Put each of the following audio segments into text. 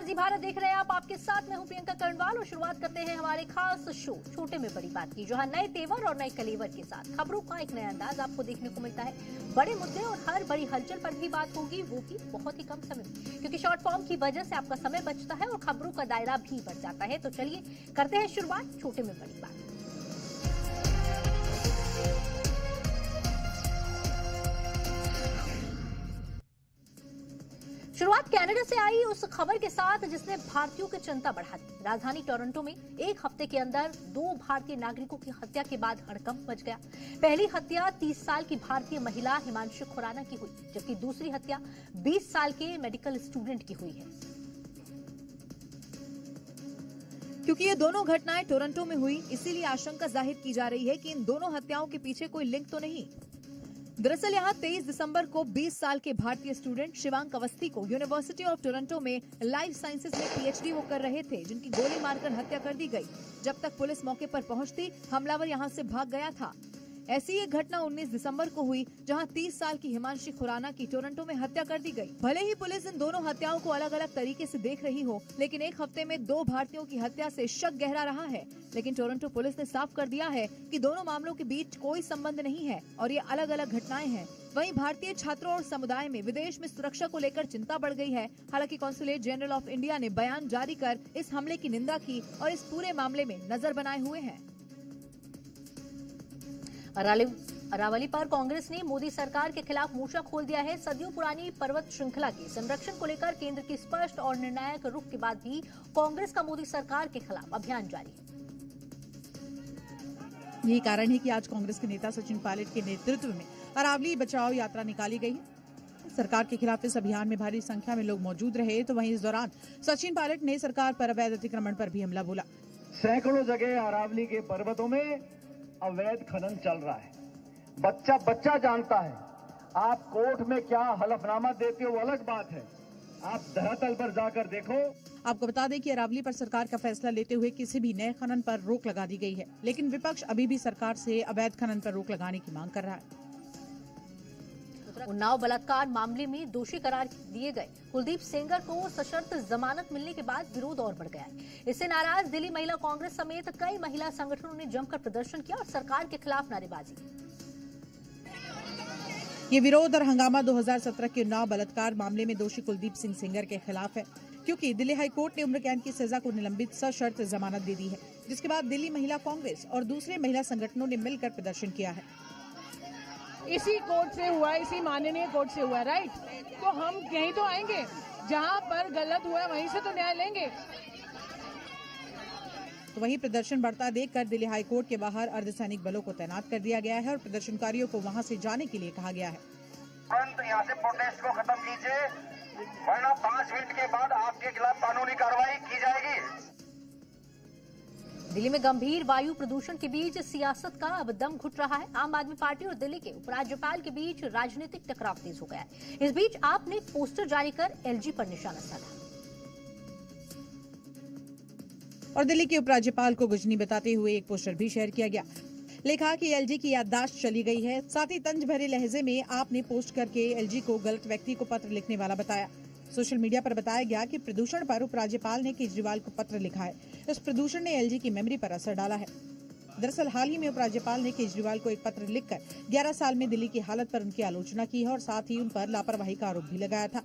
नमस्कार, जी भारत देख रहे हैं आप। आपके साथ मैं हूं प्रियंका कर्णवाल और शुरुआत करते हैं हमारे खास शो छोटे में बड़ी बात की, जहां नए तेवर और नए कलेवर के साथ खबरों का एक नया अंदाज आपको देखने को मिलता है। बड़े मुद्दे और हर बड़ी हलचल पर भी बात होगी, वो भी बहुत ही कम समय में, क्योंकि शॉर्ट फॉर्म की वजह से आपका समय बचता है और खबरों का दायरा भी बढ़ जाता है। तो चलिए करते हैं शुरुआत छोटे में बड़ी बात। शुरुआत कनाडा से आई उस खबर के साथ जिसने भारतीयों की चिंता बढ़ा दी। राजधानी टोरंटो में एक हफ्ते के अंदर 2 भारतीय नागरिकों की हत्या के बाद हड़कंप मच गया। पहली हत्या 30 साल की भारतीय महिला हिमांशु खुराना की हुई, जबकि दूसरी हत्या 20 साल के मेडिकल स्टूडेंट की हुई है। क्योंकि ये दोनों घटनाएं टोरंटो में हुई, इसीलिए आशंका जाहिर की जा रही है कि इन दोनों हत्याओं के पीछे कोई लिंक तो नहीं। दरअसल यहाँ 23 दिसंबर को 20 साल के भारतीय स्टूडेंट शिवांक अवस्थी को यूनिवर्सिटी ऑफ टोरंटो में लाइफ साइंसेज में पीएचडी वो कर रहे थे, जिनकी गोली मारकर हत्या कर दी गई। जब तक पुलिस मौके पर पहुंचती, हमलावर यहाँ से भाग गया था। ऐसी एक घटना 19 दिसंबर को हुई, जहां 30 साल की हिमांशु खुराना की टोरंटो में हत्या कर दी गई। भले ही पुलिस इन दोनों हत्याओं को अलग अलग तरीके से देख रही हो, लेकिन एक हफ्ते में 2 भारतीयों की हत्या से शक गहरा रहा है। लेकिन टोरंटो पुलिस ने साफ कर दिया है कि दोनों मामलों के बीच कोई संबंध नहीं है और ये अलग अलग घटनाएं हैं। वहीं भारतीय छात्रों और समुदाय में विदेश में सुरक्षा को लेकर चिंता बढ़ गई है। हालांकि कॉन्सुलेट जनरल ऑफ इंडिया ने बयान जारी कर इस हमले की निंदा की और इस पूरे मामले में नजर बनाए हुए हैं। अरावली पर कांग्रेस ने मोदी सरकार के खिलाफ मोर्चा खोल दिया है। सदियों पुरानी पर्वत श्रृंखला के संरक्षण को लेकर केंद्र की स्पष्ट और निर्णायक रुख के बाद भी कांग्रेस का मोदी सरकार के खिलाफ अभियान जारी है। यही कारण है कि आज कांग्रेस के नेता सचिन पायलट के नेतृत्व में अरावली बचाओ यात्रा निकाली गई है। सरकार के खिलाफ इस अभियान में भारी संख्या में लोग मौजूद रहे, तो वहीं इस दौरान सचिन पायलट ने सरकार पर अवैध अतिक्रमण पर भी हमला बोला। सैकड़ों जगह अरावली के पर्वतों में अवैध खनन चल रहा है। बच्चा जानता है। आप कोर्ट में क्या हलफनामा देते हो अलग बात है, आप धरातल पर जाकर देखो। आपको बता दें कि अरावली पर सरकार का फैसला लेते हुए किसी भी नए खनन पर रोक लगा दी गई है, लेकिन विपक्ष अभी भी सरकार से अवैध खनन पर रोक लगाने की मांग कर रहा है। उन्नाव बलात्कार मामले में दोषी करार दिए गए कुलदीप सेंगर को सशर्त जमानत मिलने के बाद विरोध और बढ़ गया है। इससे नाराज दिल्ली महिला कांग्रेस समेत कई महिला संगठनों ने जमकर प्रदर्शन किया और सरकार के खिलाफ नारेबाजी। ये विरोध और हंगामा 2017 के उन्नाव बलात्कार मामले में दोषी कुलदीप सिंह सेंगर के खिलाफ है, क्योंकि दिल्ली हाईकोर्ट ने उम्र कैद की सजा को निलंबित सशर्त जमानत दे दी है, जिसके बाद दिल्ली महिला कांग्रेस और दूसरे महिला संगठनों ने मिलकर प्रदर्शन किया है। इसी कोर्ट से हुआ, इसी माननीय कोर्ट से हुआ, राइट? तो हम यहीं तो आएंगे, जहां पर गलत हुआ वहीं से तो न्याय लेंगे। तो वहीं प्रदर्शन बढ़ता देखकर दिल्ली हाईकोर्ट के बाहर अर्धसैनिक बलों को तैनात कर दिया गया है और प्रदर्शनकारियों को वहां से जाने के लिए कहा गया है। तुरंत यहाँ से प्रोटेस्ट को खत्म कीजिए, वरना 5 मिनट के बाद आपके खिलाफ कानूनी कार्रवाई की जाएगी। दिल्ली में गंभीर वायु प्रदूषण के बीच सियासत का अब दम घुट रहा है। आम आदमी पार्टी और दिल्ली के उपराज्यपाल के बीच राजनीतिक टकराव तेज हो गया है। इस बीच आप ने एक पोस्टर जारी कर एलजी पर निशाना साधा और दिल्ली के उपराज्यपाल को गुजनी बताते हुए एक पोस्टर भी शेयर किया गया। लिखा कि एलजी की याददाश्त चली गई है। साथ ही तंज भरे लहजे में आपने पोस्ट करके एलजी को गलत व्यक्ति को पत्र लिखने वाला बताया। सोशल मीडिया पर बताया गया कि प्रदूषण पर उपराज्यपाल ने केजरीवाल को पत्र लिखा है। इस प्रदूषण ने एलजी की मेमोरी पर असर डाला है। दरअसल हाल ही में उपराज्यपाल ने केजरीवाल को एक पत्र लिखकर 11 साल में दिल्ली की हालत पर उनकी आलोचना की है और साथ ही उन पर लापरवाही का आरोप भी लगाया था।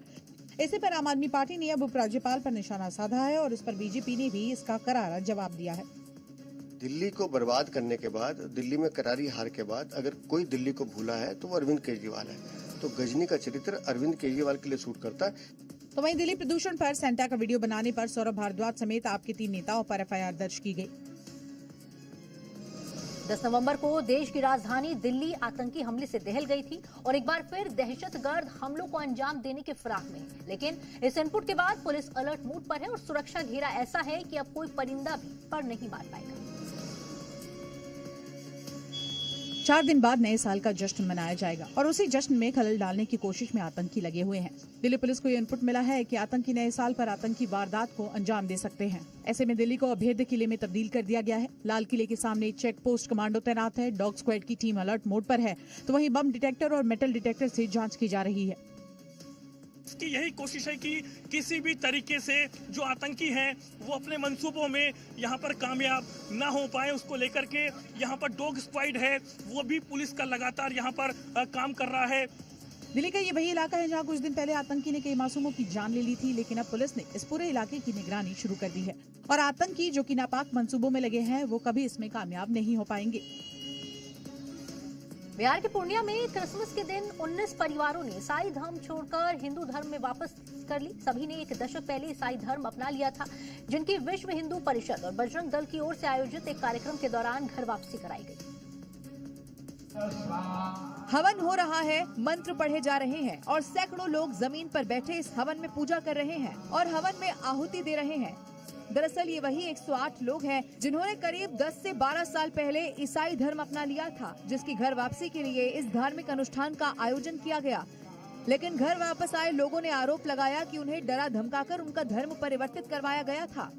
इसी पर आम आदमी पार्टी ने अब उपराज्यपाल पर निशाना साधा है और इस पर बीजेपी ने भी इसका करारा जवाब दिया है। दिल्ली को बर्बाद करने के बाद, दिल्ली में करारी हार के बाद अगर कोई दिल्ली को भूला है तो वो अरविंद केजरीवाल है। तो गजनी का चरित्र अरविंद केजरीवाल के लिए सूट करता है। तो वहीं दिल्ली प्रदूषण पर सेंटा का वीडियो बनाने पर सौरभ भारद्वाज समेत आपके 3 नेताओं पर एफआईआर दर्ज की गई। 10 नवंबर को देश की राजधानी दिल्ली आतंकी हमले से दहल गई थी और एक बार फिर दहशतगर्द हमलों को अंजाम देने के फिराक में है। लेकिन इस इनपुट के बाद पुलिस अलर्ट मोड पर है और सुरक्षा घेरा ऐसा है कि अब कोई परिंदा भी पर नहीं मार पाएगा। 4 दिन बाद नए साल का जश्न मनाया जाएगा और उसी जश्न में खलल डालने की कोशिश में आतंकी लगे हुए हैं। दिल्ली पुलिस को ये इनपुट मिला है कि आतंकी नए साल पर आतंकी वारदात को अंजाम दे सकते हैं। ऐसे में दिल्ली को अभेद्य किले में तब्दील कर दिया गया है। लाल किले के सामने चेक पोस्ट कमांडो तैनात है। डॉग स्क्वाड की टीम अलर्ट मोड पर है, तो वहीं बम डिटेक्टर और मेटल डिटेक्टर से जांच की जा रही है। की यही कोशिश है कि किसी भी तरीके से जो आतंकी हैं वो अपने मंसूबों में यहाँ पर कामयाब ना हो पाए। उसको लेकर के यहाँ पर डॉग स्क्वाड है, वो भी पुलिस का लगातार यहाँ पर काम कर रहा है। दिल्ली का ये वही इलाका है जहाँ कुछ दिन पहले आतंकी ने कई मासूमों की जान ले ली थी, लेकिन अब पुलिस ने इस पूरे इलाके की निगरानी शुरू कर दी है और आतंकी जो कि नापाक मंसूबों में लगे हैं वो कभी इसमें कामयाब नहीं हो पाएंगे। बिहार के पूर्णिया में क्रिसमस के दिन 19 परिवारों ने ईसाई धर्म छोड़कर हिंदू धर्म में वापस कर ली। सभी ने एक दशक पहले ईसाई धर्म अपना लिया था, जिनकी विश्व हिंदू परिषद और बजरंग दल की ओर से आयोजित एक कार्यक्रम के दौरान घर वापसी कराई गई। हवन हो रहा है, मंत्र पढ़े जा रहे हैं और सैकड़ों लोग जमीन पर बैठे इस हवन में पूजा कर रहे हैं और हवन में आहुति दे रहे हैं। दरअसल ये वही 108 लोग हैं जिन्होंने करीब 10 से 12 साल पहले ईसाई धर्म अपना लिया था, जिसकी घर वापसी के लिए इस धार्मिक अनुष्ठान का आयोजन किया गया। लेकिन घर वापस आए लोगों ने आरोप लगाया कि उन्हें डरा धमकाकर उनका धर्म परिवर्तित करवाया गया था।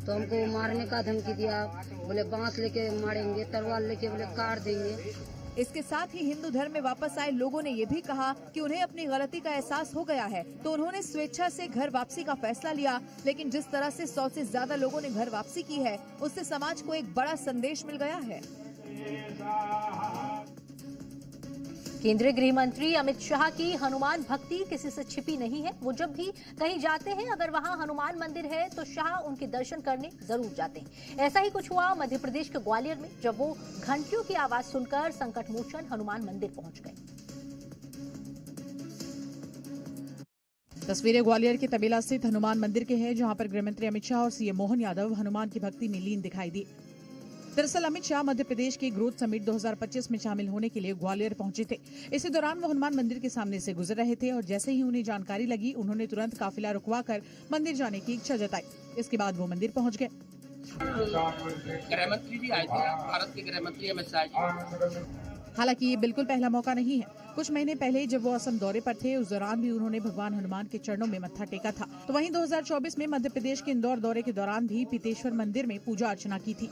तो हमको मारने का धमकी दिया, बोले बांस लेके मारेंगे, तलवार लेके बोले काट देंगे। इसके साथ ही हिंदू धर्म में वापस आए लोगों ने ये भी कहा कि उन्हें अपनी गलती का एहसास हो गया है, तो उन्होंने स्वेच्छा से घर वापसी का फैसला लिया। लेकिन जिस तरह से 100 से ज्यादा लोगों ने घर वापसी की है, उससे समाज को एक बड़ा संदेश मिल गया है। केंद्रीय गृह मंत्री अमित शाह की हनुमान भक्ति किसी से छिपी नहीं है। वो जब भी कहीं जाते हैं, अगर वहां हनुमान मंदिर है तो शाह उनके दर्शन करने जरूर जाते हैं। ऐसा ही कुछ हुआ मध्य प्रदेश के ग्वालियर में, जब वो घंटियों की आवाज सुनकर संकट मोचन हनुमान मंदिर पहुंच गए। तस्वीरें ग्वालियर के तबेला स्थित हनुमान मंदिर के हैं, जहां पर गृह मंत्री अमित शाह और सीएम मोहन यादव हनुमान की भक्ति में लीन दिखाई दी। दरअसल अमित शाह मध्य प्रदेश के ग्रोथ समिट 2025 में शामिल होने के लिए ग्वालियर पहुंचे थे। इसी दौरान वो हनुमान मंदिर के सामने से गुजर रहे थे और जैसे ही उन्हें जानकारी लगी, उन्होंने तुरंत काफिला रुकवाकर मंदिर जाने की इच्छा जताई। इसके बाद वो मंदिर पहुंच गए। गृह मंत्री जी आए थे, भारत के गृह मंत्री अमित शाह जी। हालांकि ये बिल्कुल पहला मौका नहीं है। कुछ महीने पहले जब वो असम दौरे पर थे, उस दौरान भी उन्होंने भगवान हनुमान के चरणों में मत्था टेका था। तो वहीं 2024 में मध्य प्रदेश के इंदौर दौरे के दौरान भी पीतेश्वर मंदिर में पूजा अर्चना की थी।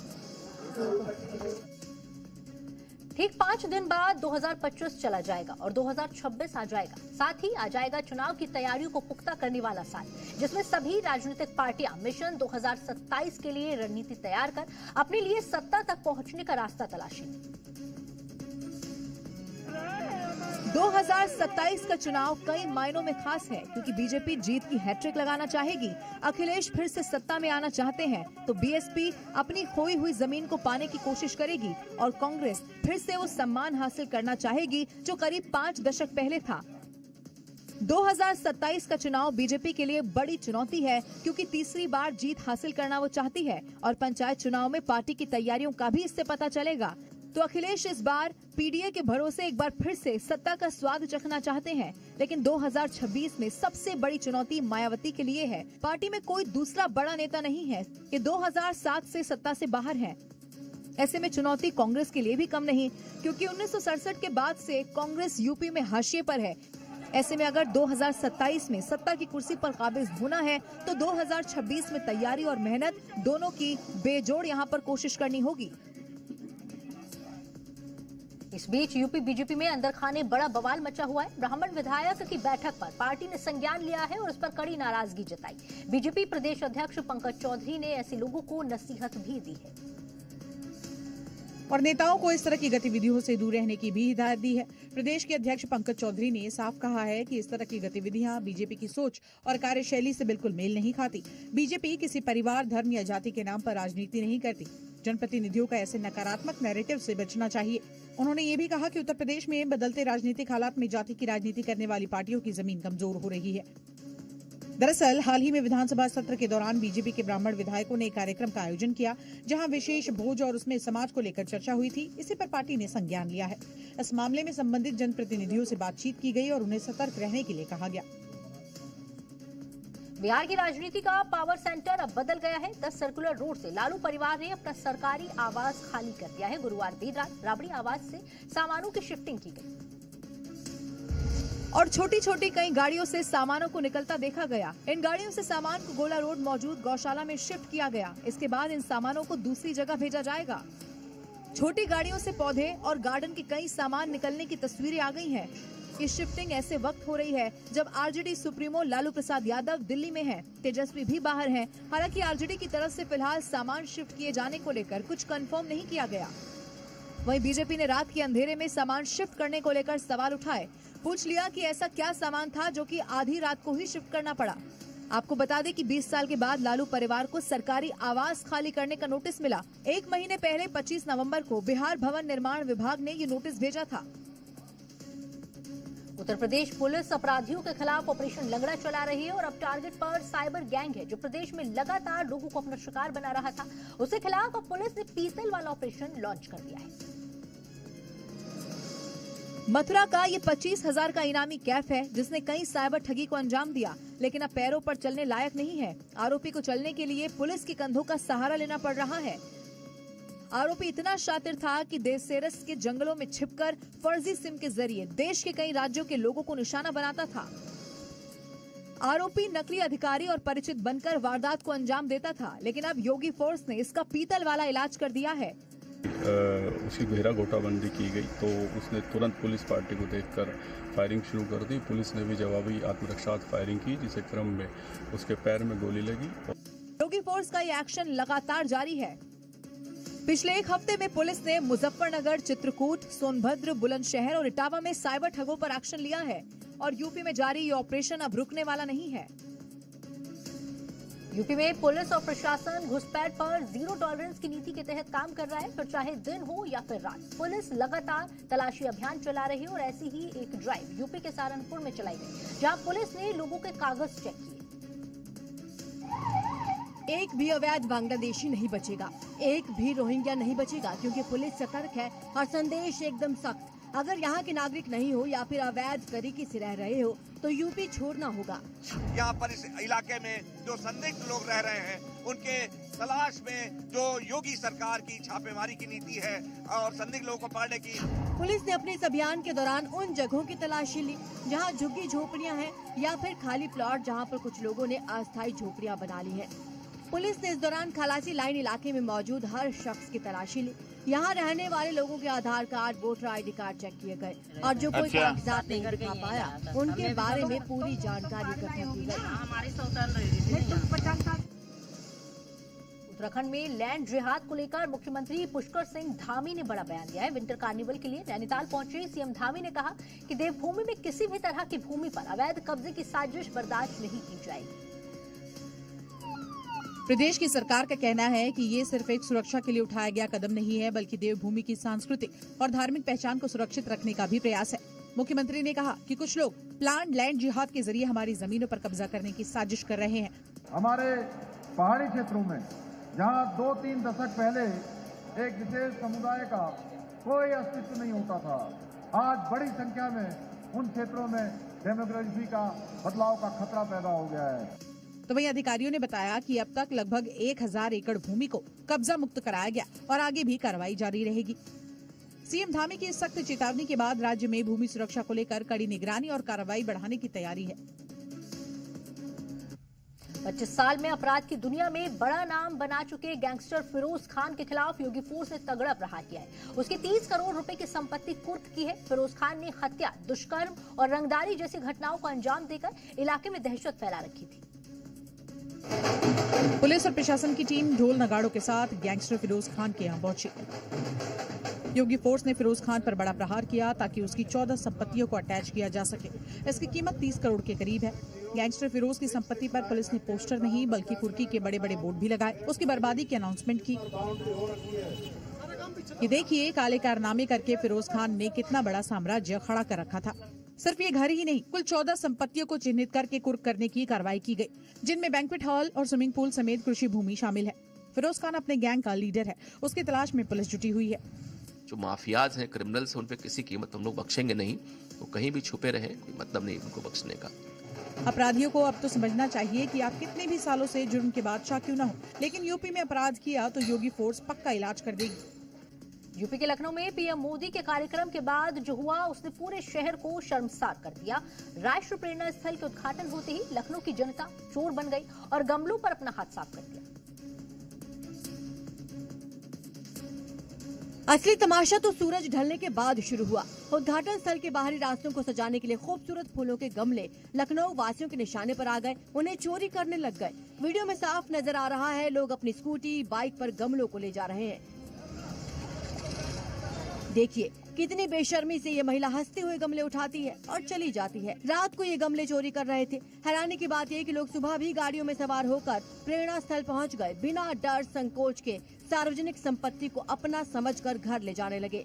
ठीक 5 दिन बाद 2025 चला जाएगा और 2026 आ जाएगा। साथ ही आ जाएगा चुनाव की तैयारियों को पुख्ता करने वाला साल, जिसमें सभी राजनीतिक पार्टियां मिशन 2027 के लिए रणनीति तैयार कर अपने लिए सत्ता तक पहुंचने का रास्ता तलाशेंगी। 2027 का चुनाव कई मायनों में खास है, क्योंकि बीजेपी जीत की हैट्रिक लगाना चाहेगी, अखिलेश फिर से सत्ता में आना चाहते हैं, तो बीएसपी अपनी खोई हुई जमीन को पाने की कोशिश करेगी और कांग्रेस फिर से वो सम्मान हासिल करना चाहेगी जो करीब 5 दशक पहले था। 2027 का चुनाव बीजेपी के लिए बड़ी चुनौती है, क्योंकि तीसरी बार जीत हासिल करना वो चाहती है और पंचायत चुनाव में पार्टी की तैयारियों का भी इससे पता चलेगा। तो अखिलेश इस बार पीडीए के भरोसे एक बार फिर से सत्ता का स्वाद चखना चाहते हैं, लेकिन 2026 में सबसे बड़ी चुनौती मायावती के लिए है। पार्टी में कोई दूसरा बड़ा नेता नहीं है, ये 2007 से सत्ता से बाहर है। ऐसे में चुनौती कांग्रेस के लिए भी कम नहीं, क्योंकि 1967 के बाद से कांग्रेस यूपी में हाशिए पर है। ऐसे में अगर 2027 में सत्ता की कुर्सी पर काबिज होना है, तो 2026 में तैयारी और मेहनत दोनों की बेजोड़ यहाँ पर कोशिश करनी होगी। इस बीच यूपी बीजेपी में अंदर खाने बड़ा बवाल मचा हुआ है। ब्राह्मण विधायक की बैठक पर पार्टी ने संज्ञान लिया है और उस पर कड़ी नाराजगी जताई। बीजेपी प्रदेश अध्यक्ष पंकज चौधरी ने ऐसे लोगों को नसीहत भी दी है और नेताओं को इस तरह की गतिविधियों से दूर रहने की भी हिदायत दी है। प्रदेश के अध्यक्ष पंकज चौधरी ने साफ कहा है कि इस तरह की गतिविधियां बीजेपी की सोच और कार्यशैली से बिल्कुल मेल नहीं खाती। बीजेपी किसी परिवार, धर्म या जाति के नाम पर राजनीति नहीं करती। जनप्रतिनिधियों का ऐसे नकारात्मक नैरेटिव से बचना चाहिए। उन्होंने ये भी कहा कि उत्तर प्रदेश में बदलते राजनीतिक हालात में जाति की राजनीति करने वाली पार्टियों की जमीन कमजोर हो रही है। दरअसल हाल ही में विधानसभा सत्र के दौरान बीजेपी के ब्राह्मण विधायकों ने एक कार्यक्रम का आयोजन किया, जहां विशेष भोज और उसमें समाज को लेकर चर्चा हुई थी। इसी पर पार्टी ने संज्ञान लिया है। इस मामले में संबंधित जनप्रतिनिधियों से बातचीत की गई और उन्हें सतर्क रहने के लिए कहा गया। बिहार की राजनीति का पावर सेंटर अब बदल गया है। 10 सर्कुलर रोड से लालू परिवार ने अपना सरकारी आवास खाली कर दिया है। गुरुवार देर रात राबड़ी आवास से सामानों की शिफ्टिंग की गई और छोटी छोटी कई गाड़ियों से सामानों को निकलता देखा गया। इन गाड़ियों से सामान को गोला रोड मौजूद गौशाला में शिफ्ट किया गया। इसके बाद इन सामानों को दूसरी जगह भेजा जाएगा। छोटी गाड़ियों से पौधे और गार्डन के कई सामान निकलने की तस्वीरें आ गई हैं। कि शिफ्टिंग ऐसे वक्त हो रही है जब आरजेडी सुप्रीमो लालू प्रसाद यादव दिल्ली में हैं, तेजस्वी भी बाहर हैं। हालांकि आरजेडी की तरफ से फिलहाल सामान शिफ्ट किए जाने को लेकर कुछ कंफर्म नहीं किया गया। वहीं बीजेपी ने रात के अंधेरे में सामान शिफ्ट करने को लेकर सवाल उठाए। पूछ लिया कि ऐसा क्या सामान था जो कि आधी रात को ही शिफ्ट करना पड़ा। आपको बता दें कि 20 साल के बाद लालू परिवार को सरकारी आवास खाली करने का नोटिस मिला। 1 महीने पहले 25 नवंबर को बिहार भवन निर्माण विभाग ने ये नोटिस भेजा था। उत्तर प्रदेश पुलिस अपराधियों के खिलाफ ऑपरेशन लंगड़ा चला रही है और अब टारगेट पर साइबर गैंग है जो प्रदेश में लगातार लोगों को अपना शिकार बना रहा था। उसके खिलाफ अब पुलिस ने पीतल वाला ऑपरेशन लॉन्च कर दिया है। मथुरा का ये 25,000 का इनामी कैफ है जिसने कई साइबर ठगी को अंजाम दिया, लेकिन अब पैरों पर चलने लायक नहीं है। आरोपी को चलने के लिए पुलिस के कंधों का सहारा लेना पड़ रहा है। आरोपी इतना शातिर था कि देसेरस के जंगलों में छिपकर फर्जी सिम के जरिए देश के कई राज्यों के लोगों को निशाना बनाता था। आरोपी नकली अधिकारी और परिचित बनकर वारदात को अंजाम देता था, लेकिन अब योगी फोर्स ने इसका पीतल वाला इलाज कर दिया है। उसकी घेरा गोटाबंदी की गई तो उसने तुरंत पुलिस पार्टी को देखकर फायरिंग शुरू कर दी। पुलिस ने भी जवाबी आत्मरक्षात्मक फायरिंग की, जिसके क्रम में उसके पैर में गोली लगी। योगी फोर्स का ये एक्शन लगातार जारी है। पिछले 1 हफ्ते में पुलिस ने मुजफ्फरनगर, चित्रकूट, सोनभद्र, बुलंदशहर और इटावा में साइबर ठगों पर एक्शन लिया है और यूपी में जारी ये ऑपरेशन अब रुकने वाला नहीं है। यूपी में पुलिस और प्रशासन घुसपैठ पर जीरो टॉलरेंस की नीति के तहत काम कर रहा है। फिर चाहे दिन हो या फिर रात, पुलिस लगातार तलाशी अभियान चला रही है और ऐसी ही एक ड्राइव यूपी के सहारनपुर में चलाई गई, जहां पुलिस ने लोगों के कागज चेक किए। एक भी अवैध बांग्लादेशी नहीं बचेगा, एक भी रोहिंग्या नहीं बचेगा, क्योंकि पुलिस सतर्क है और संदेश एकदम सख्त। अगर यहाँ के नागरिक नहीं हो या फिर अवैध तरीके से रह रहे हो तो यूपी छोड़ना होगा। यहाँ पर इस इलाके में जो संदिग्ध लोग रह रहे हैं उनके तलाश में जो योगी सरकार की छापेमारी की नीति है और संदिग्ध लोगों को पकड़ने की, पुलिस ने अपने इस अभियान के दौरान उन जगहों की तलाशी ली जहाँ झुग्गी झोपड़ियाँ हैं या फिर खाली प्लॉट जहाँ पर कुछ लोगों ने अस्थायी झोपड़ियाँ बना ली हैं। पुलिस ने इस दौरान खलासी लाइन इलाके में मौजूद हर शख्स की तलाशी ली। यहाँ रहने वाले लोगों के Aadhaar card, voter ID card check किए गए और जो कोई कागजात नहीं दिखा पाया उनके बारे में पूरी जानकारी इकट्ठा की गई। उत्तराखंड में लैंड जिहाद को लेकर मुख्यमंत्री पुष्कर सिंह धामी ने बड़ा बयान दिया है। विंटर कार्निवल के लिए नैनीताल पहुंचे सीएम धामी ने कहा कि देवभूमि में किसी भी तरह की भूमि पर अवैध कब्जे की साजिश बर्दाश्त नहीं की जाएगी। प्रदेश की सरकार का कहना है कि ये सिर्फ एक सुरक्षा के लिए उठाया गया कदम नहीं है, बल्कि देवभूमि की सांस्कृतिक और धार्मिक पहचान को सुरक्षित रखने का भी प्रयास है। मुख्यमंत्री ने कहा कि कुछ लोग प्लान्ड लैंड जिहाद के जरिए हमारी जमीनों पर कब्जा करने की साजिश कर रहे हैं। हमारे पहाड़ी क्षेत्रों में जहां 2-3 दशक पहले एक विशेष समुदाय का कोई अस्तित्व नहीं होता था, आज बड़ी संख्या में उन क्षेत्रों में डेमोग्राफी का बदलाव का खतरा पैदा हो गया है। तो वहीं अधिकारियों ने बताया कि अब तक लगभग 1000 एकड़ भूमि को कब्जा मुक्त कराया गया और आगे भी कार्रवाई जारी रहेगी। सीएम धामी की सख्त चेतावनी के बाद राज्य में भूमि सुरक्षा को लेकर कड़ी निगरानी और कार्रवाई बढ़ाने की तैयारी है। 25 साल में अपराध की दुनिया में बड़ा नाम बना चुके गैंगस्टर फिरोज खान के खिलाफ योगी फोर्स ने तगड़ा प्रहार किया है। उसकी 30 करोड़ रुपए की संपत्ति कुर्क की है। फिरोज खान ने हत्या, दुष्कर्म और रंगदारी जैसी घटनाओं को अंजाम देकर इलाके में दहशत फैला रखी थी। पुलिस और प्रशासन की टीम ढोल नगाड़ों के साथ गैंगस्टर फिरोज खान के यहाँ पहुंची। योगी फोर्स ने फिरोज खान पर बड़ा प्रहार किया ताकि उसकी 14 संपत्तियों को अटैच किया जा सके। इसकी कीमत 30 करोड़ के करीब है। गैंगस्टर फिरोज की संपत्ति पर पुलिस ने पोस्टर नहीं बल्कि कुर्की के बड़े बड़े बोर्ड भी लगाए, उसकी बर्बादी की अनाउंसमेंट की। ये देखिए काले कारनामे करके फिरोज खान ने कितना बड़ा साम्राज्य खड़ा कर रखा था। सिर्फ ये घर ही नहीं, कुल 14 संपत्तियों को चिन्हित करके कुर्क करने की कार्रवाई की गई, जिनमें बैंक्वेट हॉल और स्विमिंग पूल समेत कृषि भूमि शामिल है। फिरोज खान अपने गैंग का लीडर है, उसकी तलाश में पुलिस जुटी हुई है। जो माफियाज हैं, क्रिमिनल्स हैं, उन पे किसी कीमत हम लोग बख्शेंगे नहीं। वो कहीं भी छुपे रहे, कोई मतलब नहीं उनको बख्शने का। अपराधियों को अब तो समझना चाहिए कि आप कितने भी सालों से जुर्म के बादशाह क्यों न हो, लेकिन यूपी में अपराध किया तो योगी फोर्स पक्का इलाज कर देगी। यूपी के लखनऊ में पीएम मोदी के कार्यक्रम के बाद जो हुआ उसने पूरे शहर को शर्मसार कर दिया। राष्ट्र प्रेरणा स्थल के उद्घाटन होते ही लखनऊ की जनता चोर बन गई और गमलों पर अपना हाथ साफ कर दिया। असली तमाशा तो सूरज ढलने के बाद शुरू हुआ। उद्घाटन स्थल के बाहरी रास्तों को सजाने के लिए खूबसूरत फूलों के गमले लखनऊ वासियों के निशाने पर आ गए, उन्हें चोरी करने लग गए। वीडियो में साफ नजर आ रहा है लोग अपनी स्कूटी बाइक पर गमलों को ले जा रहे हैं। देखिए कितनी बेशर्मी से ये महिला हंसते हुए गमले उठाती है और चली जाती है। रात को ये गमले चोरी कर रहे थे। हैरानी की बात यह कि लोग सुबह भी गाड़ियों में सवार होकर प्रेरणा स्थल पहुंच गए, बिना डर संकोच के सार्वजनिक संपत्ति को अपना समझकर घर ले जाने लगे।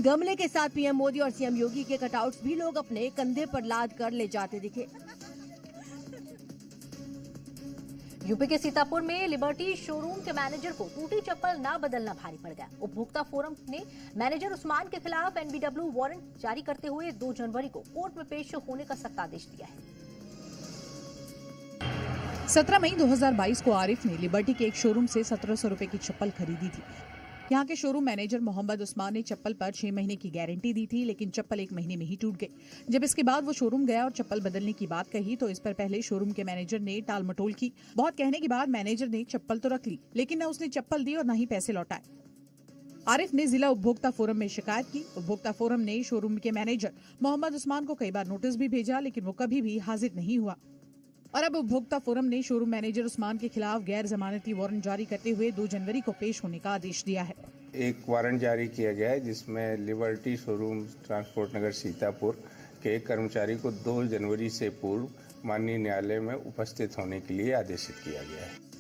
गमले के साथ पीएम मोदी और सीएम योगी के कटआउट्स भी लोग अपने कंधे पर लाद कर ले जाते दिखे। यूपी के सीतापुर में लिबर्टी शोरूम के मैनेजर को टूटी चप्पल ना बदलना भारी पड़ गया। उपभोक्ता फोरम ने मैनेजर उस्मान के खिलाफ एनबीडब्ल्यू वारंट जारी करते हुए 2 जनवरी को कोर्ट में पेश होने का सख्त आदेश दिया है। 17 मई 2022 को आरिफ ने लिबर्टी के एक शोरूम से 1700 रुपए की चप्पल खरीदी थी। यहाँ के शोरूम मैनेजर मोहम्मद उस्मान ने चप्पल पर 6 महीने की गारंटी दी थी, लेकिन चप्पल 1 महीने में ही टूट गई। जब इसके बाद वो शोरूम गया और चप्पल बदलने की बात कही तो इस पर पहले शोरूम के मैनेजर ने टाल मटोल की। बहुत कहने के बाद मैनेजर ने चप्पल तो रख ली, लेकिन न उसने चप्पल दी और न ही पैसे लौटाए। आरिफ ने जिला उपभोक्ता फोरम में शिकायत की। उपभोक्ता फोरम ने शोरूम के मैनेजर मोहम्मद उस्मान को कई बार नोटिस भी भेजा, लेकिन वो कभी भी हाजिर नहीं हुआ। और अब उपभोक्ता फोरम ने शोरूम मैनेजर उस्मान के खिलाफ गैर जमानती वारंट जारी करते हुए 2 जनवरी को पेश होने का आदेश दिया है। एक वारंट जारी किया गया है जिसमें लिबर्टी शोरूम ट्रांसपोर्ट नगर सीतापुर के एक कर्मचारी को 2 जनवरी से पूर्व माननीय न्यायालय में उपस्थित होने के लिए आदेशित किया गया है।